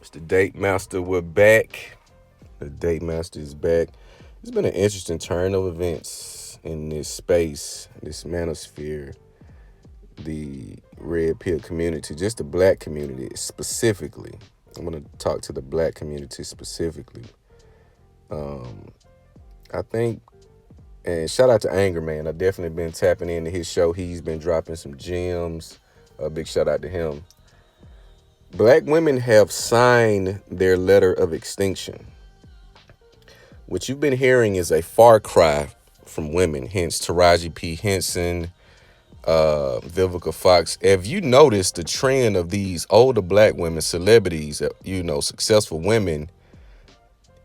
It's the Date Master. We're back. The Date Master is back. It's been an interesting turn of events in this space, this manosphere, the red pill community, just the black community specifically. I'm going to talk to the black community specifically. Um, I think, and shout out to Anger Man. I've definitely been tapping into his show. He's been dropping some gems. A big shout out to him. Black women have signed their letter of extinction. What you've been hearing is a far cry from women, hence Taraji P. Henson, Vivica Fox. Have you noticed the trend of these older black women, celebrities, successful women,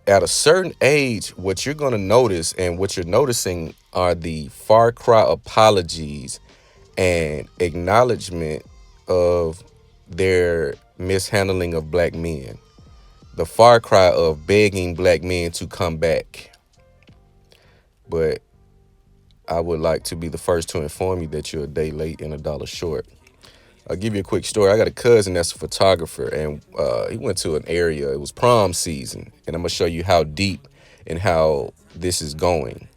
at a certain age, what you're going to notice and what you're noticing are the far cry apologies and acknowledgement of their mishandling of black men. The far cry of begging black men to come back. But I would like to be the first to inform you that you're a day late and a dollar short. I'll give you a quick story. I got a cousin that's a photographer, and he went to an area. It was prom season, and I'm going to show you how deep and how this is going.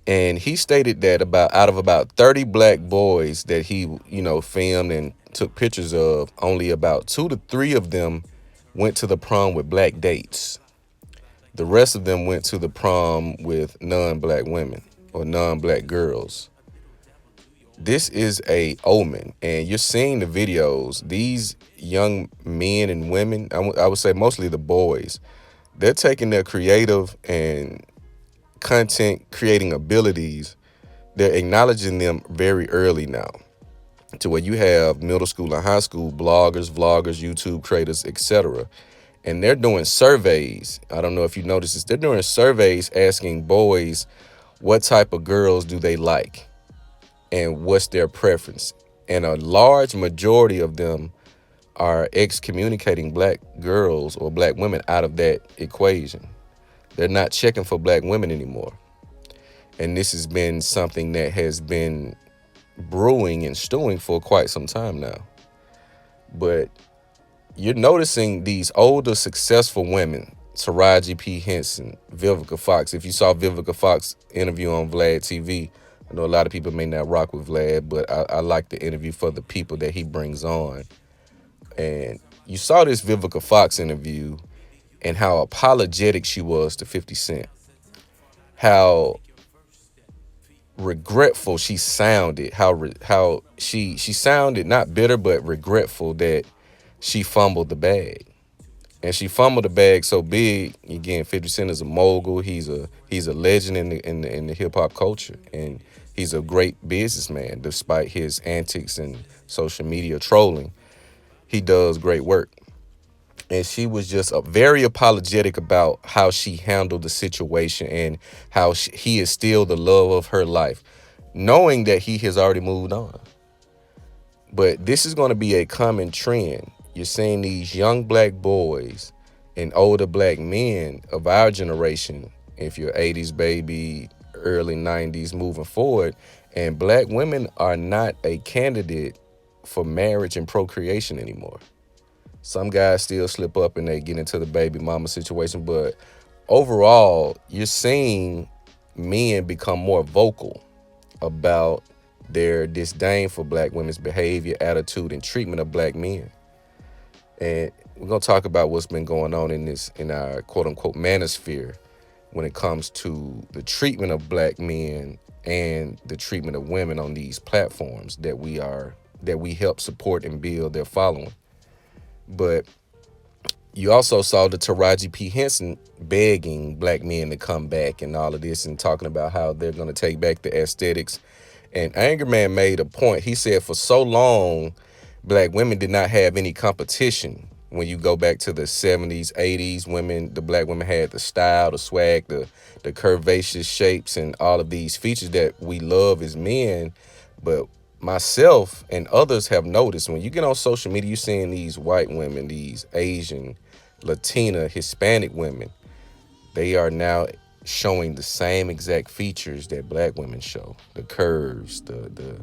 And he stated that out of about 30 black boys that he, filmed and took pictures of, only about 2 to 3 of them went to the prom with black dates. The rest of them went to the prom with non-black women or non-black girls. This is a omen, and you're seeing the videos. These young men and women, I would say mostly the boys, they're taking their creative and content creating abilities. They're acknowledging them very early now, to where you have middle school and high school bloggers, vloggers, YouTube creators, etc. And they're doing surveys. I don't know if you noticed this. They're doing surveys asking boys what type of girls do they like and what's their preference. And a large majority of them are excommunicating black girls or black women out of that equation. They're not checking for black women anymore. And this has been something that has been brewing and stewing for quite some time now. But you're noticing these older, successful women, Taraji P. Henson, Vivica Fox. If you saw Vivica Fox interview on Vlad TV, I know a lot of people may not rock with Vlad, but I like the interview for the people that he brings on. And you saw this Vivica Fox interview and how apologetic she was to 50 Cent. How regretful she sounded. How she sounded not bitter, but regretful that she fumbled the bag. And she fumbled the bag so big. Again, 50 Cent is a mogul. He's a legend in the hip hop culture, and he's a great businessman. Despite his antics and social media trolling, he does great work. And she was just very apologetic about how she handled the situation and how he is still the love of her life, knowing that he has already moved on. But this is going to be a common trend. You're seeing these young black boys and older black men of our generation, if you're 80s baby, early 90s, moving forward, and black women are not a candidate for marriage and procreation anymore. Some guys still slip up and they get into the baby mama situation, but overall, you're seeing men become more vocal about their disdain for black women's behavior, attitude, and treatment of black men. And we're going to talk about what's been going on in our quote unquote manosphere when it comes to the treatment of black men and the treatment of women on these platforms that we help support and build their following. But you also saw the Taraji P. Henson begging black men to come back and all of this and talking about how they're going to take back the aesthetics. And Anger Man made a point. He said for so long, black women did not have any competition. When you go back to the 70s, 80s, the black women had the style, the swag, the curvaceous shapes, and all of these features that we love as men. But myself and others have noticed when you get on social media, you're seeing these white women, these Asian, Latina, Hispanic women. They are now showing the same exact features that black women show: the curves, the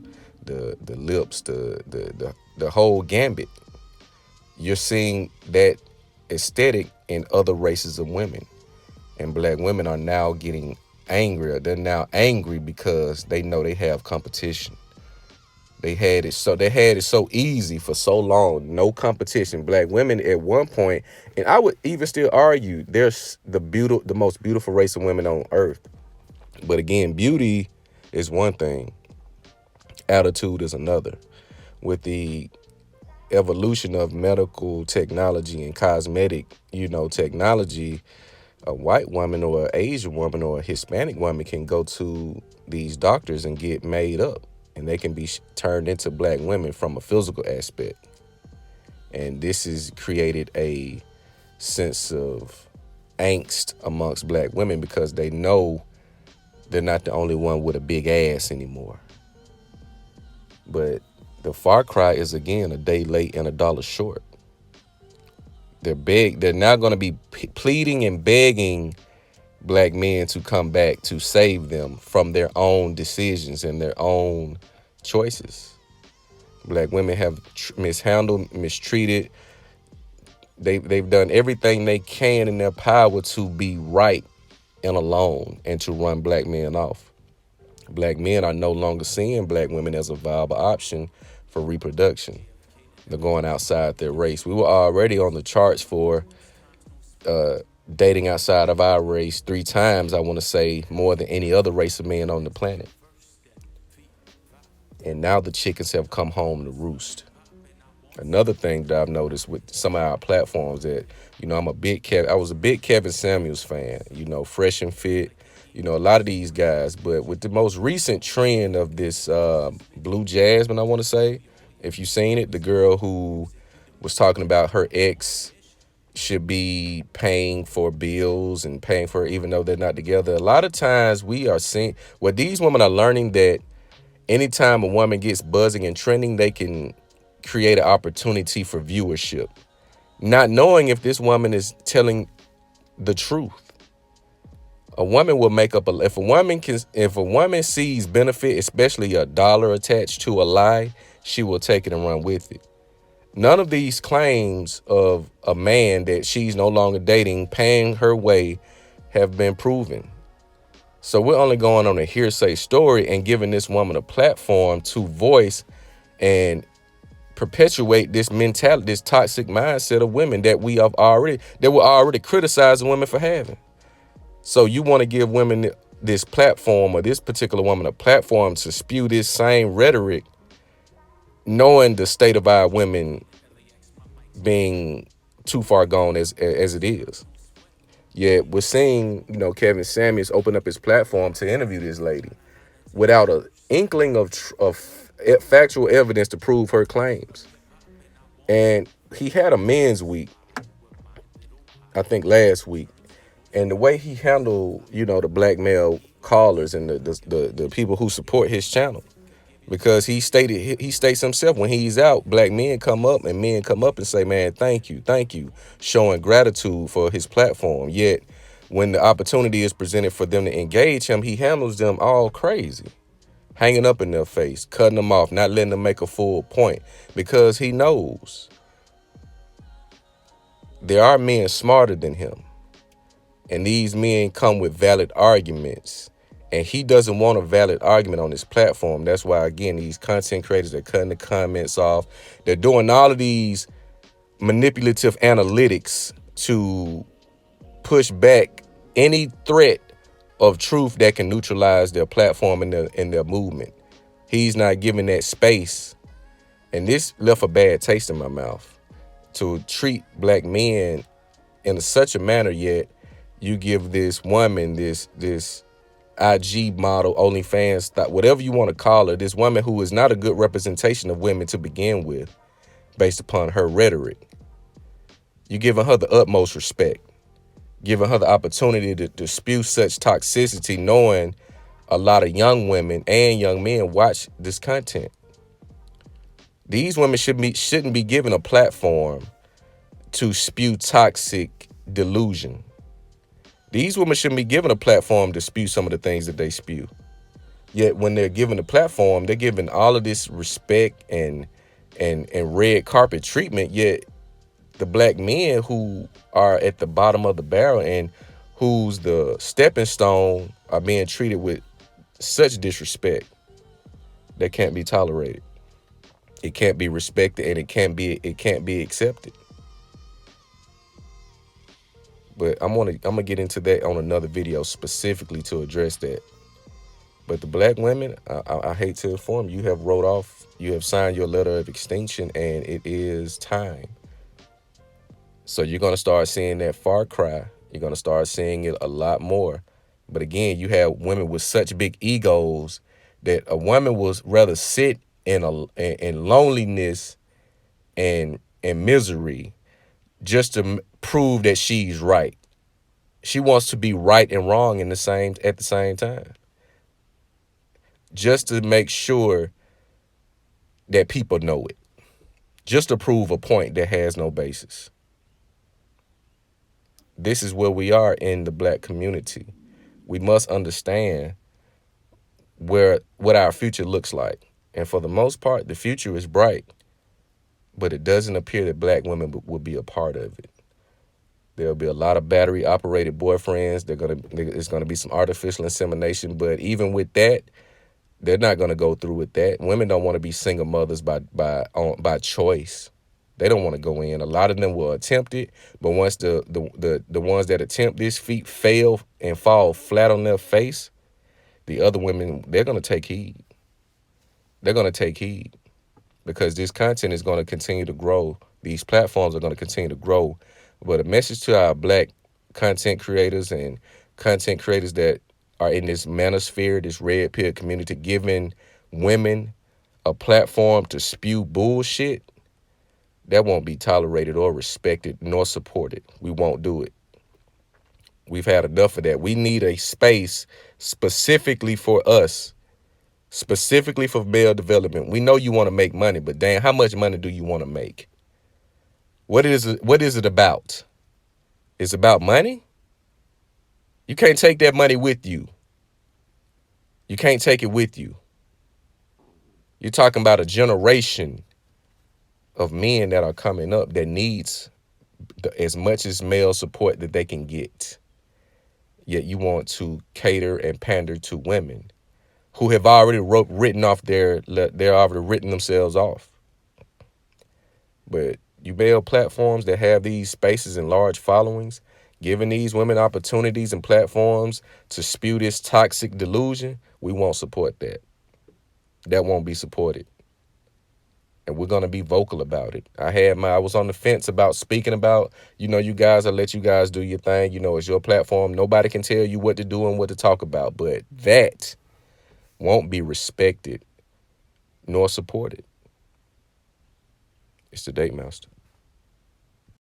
lips, the whole gambit. you're seeing that aesthetic in other races of women. And black women are now getting angrier. They're now angry because they know they have competition. They had it so easy for so long, no competition. Black women at one point, and I would even still argue, there's the most beautiful race of women on earth. But again, beauty is one thing, attitude is another. With the evolution of medical technology and cosmetic, technology, a white woman or an Asian woman or a Hispanic woman can go to these doctors and get made up, and they can be turned into black women from a physical aspect. And this has created a sense of angst amongst black women because they know they're not the only one with a big ass anymore. But the far cry is, again, a day late and a dollar short. They're now going to be pleading and begging black men to come back to save them from their own decisions and their own choices. Black women have mishandled, mistreated. They've done everything they can in their power to be right and alone and to run black men off. Black men are no longer seeing black women as a viable option for reproduction. They're going outside their race. We were already on the charts for dating outside of our race 3 times, I want to say, more than any other race of men on the planet. And now the chickens have come home to roost. Another thing that I've noticed with some of our platforms that, I was a big Kevin Samuels fan, Fresh and Fit, a lot of these guys. But with the most recent trend of this Blue Jasmine, I want to say, if you've seen it, the girl who was talking about her ex should be paying for bills and paying for it even though they're not together. A lot of times we are seeing, these women are learning that anytime a woman gets buzzing and trending, they can create an opportunity for viewership, not knowing if this woman is telling the truth. A woman will make up if a woman sees benefit, especially a dollar attached to a lie, she will take it and run with it. None of these claims of a man that she's no longer dating, paying her way, have been proven. So we're only going on a hearsay story and giving this woman a platform to voice and perpetuate this mentality, this toxic mindset of women that we're already criticizing women for having. So you want to give women this platform, or this particular woman a platform, to spew this same rhetoric, knowing the state of our women being too far gone as it is. Yet we're seeing, Kevin Samuels open up his platform to interview this lady without an inkling of factual evidence to prove her claims. And he had a men's week, I think last week, and the way he handled, the black male callers and the people who support his channel, because he states himself, when he's out, black men come up and say, man, thank you, showing gratitude for his platform. Yet when the opportunity is presented for them to engage him, he handles them all crazy, hanging up in their face, cutting them off, not letting them make a full point, because he knows there are men smarter than him. And these men come with valid arguments. And he doesn't want a valid argument on his platform. That's why, again, these content creators are cutting the comments off. They're doing all of these manipulative analytics to push back any threat of truth that can neutralize their platform and their movement. He's not giving that space. And this left a bad taste in my mouth, to treat black men in such a manner. Yet you give this woman, this IG model, OnlyFans, whatever you want to call her, this woman who is not a good representation of women to begin with, based upon her rhetoric. You're giving her the utmost respect, giving her the opportunity to spew such toxicity, knowing a lot of young women and young men watch this content. These women shouldn't be given a platform to spew toxic delusion. These women shouldn't be given a platform to spew some of the things that they spew. Yet when they're given a platform, they're given all of this respect and red carpet treatment. Yet the black men who are at the bottom of the barrel and who's the stepping stone are being treated with such disrespect that can't be tolerated. It can't be respected, and it can't be accepted. But I'm gonna get into that on another video specifically to address that. But the black women, I hate to inform you, you have signed your letter of extinction, and it is time. So you're gonna start seeing that far cry. You're gonna start seeing it a lot more. But again, you have women with such big egos that a woman will rather sit in loneliness and misery just to prove that she's right. She wants to be right and wrong at the same time, just to make sure that people know it, just to prove a point that has no basis. This is where we are in the black community. We must understand what our future looks like. And for the most part, the future is bright, but it doesn't appear that black women will be a part of it. There'll be a lot of battery operated boyfriends. It's gonna be some artificial insemination, but even with that, they're not gonna go through with that. Women don't want to be single mothers by choice. They don't want to go in. A lot of them will attempt it, but once the ones that attempt this feat fail and fall flat on their face, the other women, they're gonna take heed. They're gonna take heed because this content is gonna continue to grow. These platforms are gonna continue to grow. But a message to our black content creators and content creators that are in this manosphere, this red pill community, giving women a platform to spew bullshit, that won't be tolerated or respected nor supported. We won't do it. We've had enough of that. We need a space specifically for us, specifically for male development. We know you want to make money, but damn, how much money do you want to make? What is it about? It's about money? You can't take that money with you. You can't take it with you. You're talking about a generation of men that are coming up that needs as much as male support that they can get. Yet you want to cater and pander to women who have already they're already written themselves off. But you male platforms that have these spaces and large followings, giving these women opportunities and platforms to spew this toxic delusion, we won't support that. That won't be supported. And we're going to be vocal about it. I was on the fence about speaking about, you guys, I let you guys do your thing. It's your platform. Nobody can tell you what to do and what to talk about. But that won't be respected nor supported. It's the Date Master.